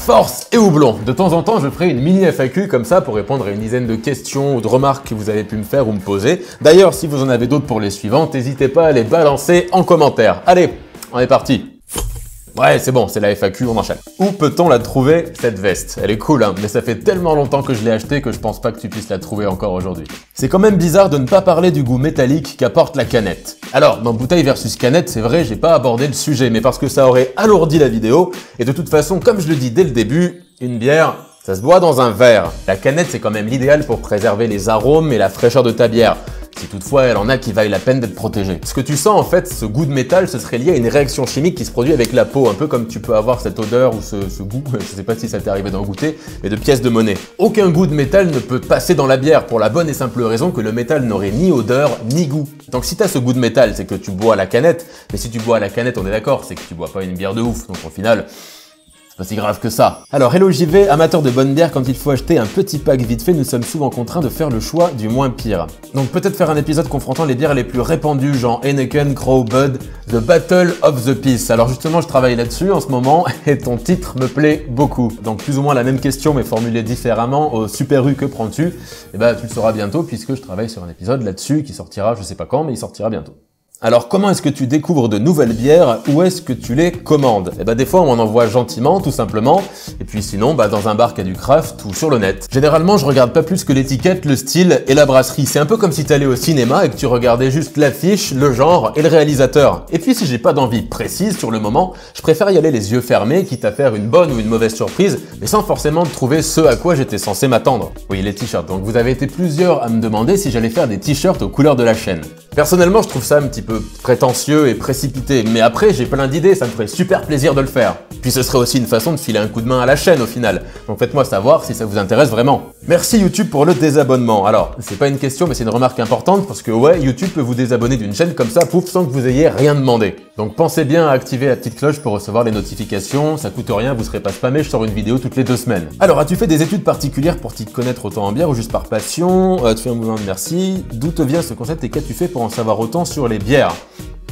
Force et houblon. De temps en temps, je ferai une mini FAQ comme ça pour répondre à une dizaine de questions ou de remarques que vous avez pu me faire ou me poser. D'ailleurs, si vous en avez d'autres pour les suivantes, n'hésitez pas à les balancer en commentaire. Allez, on est parti. Ouais, c'est bon, c'est la FAQ, on enchaîne. Où peut-on la trouver, cette veste? Elle est cool, hein, mais ça fait tellement longtemps que je l'ai achetée que je pense pas que tu puisses la trouver encore aujourd'hui. C'est quand même bizarre de ne pas parler du goût métallique qu'apporte la canette. Alors, dans bouteille versus canette, c'est vrai, j'ai pas abordé le sujet, mais parce que ça aurait alourdi la vidéo, et de toute façon, comme je le dis dès le début, une bière, ça se boit dans un verre. La canette, c'est quand même l'idéal pour préserver les arômes et la fraîcheur de ta bière. Si toutefois elle en a qui vaillent la peine d'être protégée. Ce que tu sens en fait, ce goût de métal, ce serait lié à une réaction chimique qui se produit avec la peau, un peu comme tu peux avoir cette odeur ou ce goût, je sais pas si ça t'est arrivé d'en goûter, mais de pièces de monnaie. Aucun goût de métal ne peut passer dans la bière pour la bonne et simple raison que le métal n'aurait ni odeur ni goût. Donc si t'as ce goût de métal, c'est que tu bois à la canette, mais si tu bois à la canette, on est d'accord, c'est que tu bois pas une bière de ouf, donc au final... c'est pas si grave que ça. Alors hello JV, amateur de bonne bière, quand il faut acheter un petit pack vite fait, nous sommes souvent contraints de faire le choix du moins pire. Donc peut-être faire un épisode confrontant les bières les plus répandues, genre Heineken, Crow, Bud, The Battle of the Peace. Alors justement, je travaille là-dessus en ce moment, et ton titre me plaît beaucoup. Donc plus ou moins la même question, mais formulée différemment, au Super U, que prends-tu? Et bah tu le sauras bientôt, puisque je travaille sur un épisode là-dessus, qui sortira, je sais pas quand, mais il sortira bientôt. Alors comment est-ce que tu découvres de nouvelles bières? Où est-ce que tu les commandes? Eh ben des fois on m'en envoie gentiment, tout simplement, et puis sinon dans un bar qui a du craft ou sur le net. Généralement je regarde pas plus que l'étiquette, le style et la brasserie. C'est un peu comme si t'allais au cinéma et que tu regardais juste l'affiche, le genre et le réalisateur. Et puis si j'ai pas d'envie précise sur le moment, je préfère y aller les yeux fermés, quitte à faire une bonne ou une mauvaise surprise, mais sans forcément trouver ce à quoi j'étais censé m'attendre. Oui, les t-shirts. Donc vous avez été plusieurs à me demander si j'allais faire des t-shirts aux couleurs de la chaîne. Personnellement je trouve ça un petit peu prétentieux et précipité, mais après j'ai plein d'idées, ça me ferait super plaisir de le faire. Puis ce serait aussi une façon de filer un coup de main à la chaîne au final, donc faites-moi savoir si ça vous intéresse vraiment. Merci YouTube pour le désabonnement. Alors, c'est pas une question mais c'est une remarque importante parce que ouais, YouTube peut vous désabonner d'une chaîne comme ça, pouf, sans que vous ayez rien demandé. Donc pensez bien à activer la petite cloche pour recevoir les notifications, ça coûte rien, vous serez pas spammé, je sors une vidéo toutes les 2 semaines. Alors, as-tu fait des études particulières pour t'y connaître autant en bière ou juste par passion? Tu fais un mouvement de merci. D'où te vient ce concept et qu'as-tu fait pour en savoir autant sur les bières?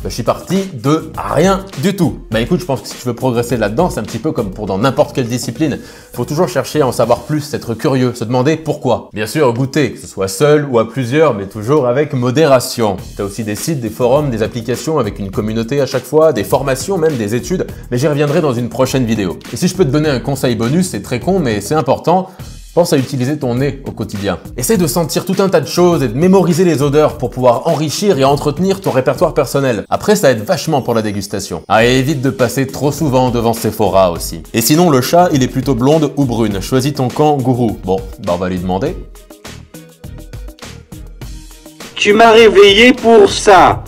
Je suis parti de rien du tout. Bah écoute, je pense que si tu veux progresser là-dedans, c'est un petit peu comme pour dans n'importe quelle discipline. Faut toujours chercher à en savoir plus, être curieux, se demander pourquoi. Bien sûr, goûter, que ce soit seul ou à plusieurs, mais toujours avec modération. T'as aussi des sites, des forums, des applications avec une communauté à chaque fois, des formations, même des études, mais j'y reviendrai dans une prochaine vidéo. Et si je peux te donner un conseil bonus, c'est très con, mais c'est important, pense à utiliser ton nez au quotidien. Essaie de sentir tout un tas de choses et de mémoriser les odeurs pour pouvoir enrichir et entretenir ton répertoire personnel. Après, ça aide vachement pour la dégustation. Ah, et évite de passer trop souvent devant Sephora aussi. Et sinon, le chat, il est plutôt blonde ou brune. Choisis ton camp, gourou. Bon, bah on va lui demander. Tu m'as réveillé pour ça.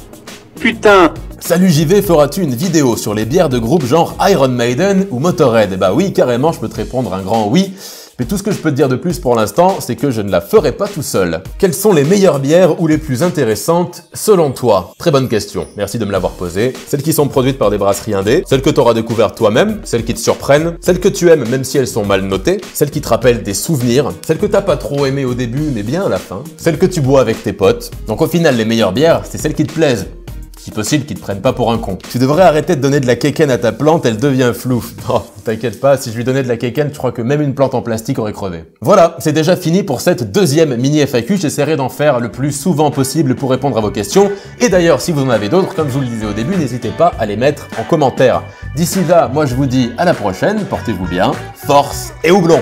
Putain. Salut JV, feras-tu une vidéo sur les bières de groupe genre Iron Maiden ou Motorhead? Eh bah oui, carrément, je peux te répondre un grand oui. Mais tout ce que je peux te dire de plus pour l'instant, c'est que je ne la ferai pas tout seul. Quelles sont les meilleures bières ou les plus intéressantes selon toi? Très bonne question, merci de me l'avoir posée. Celles qui sont produites par des brasseries indées, celles que tu auras découvertes toi-même, celles qui te surprennent, celles que tu aimes même si elles sont mal notées, celles qui te rappellent des souvenirs, celles que t'as pas trop aimées au début mais bien à la fin, celles que tu bois avec tes potes. Donc au final, les meilleures bières, c'est celles qui te plaisent. Si possible, qu'ils te prennent pas pour un con. Tu devrais arrêter de donner de la kéken à ta plante, elle devient floue. Oh, t'inquiète pas, si je lui donnais de la kéken, je crois que même une plante en plastique aurait crevé. Voilà, c'est déjà fini pour cette deuxième mini FAQ. J'essaierai d'en faire le plus souvent possible pour répondre à vos questions. Et d'ailleurs, si vous en avez d'autres, comme je vous le disais au début, n'hésitez pas à les mettre en commentaire. D'ici là, moi je vous dis à la prochaine, portez-vous bien, force et houblon!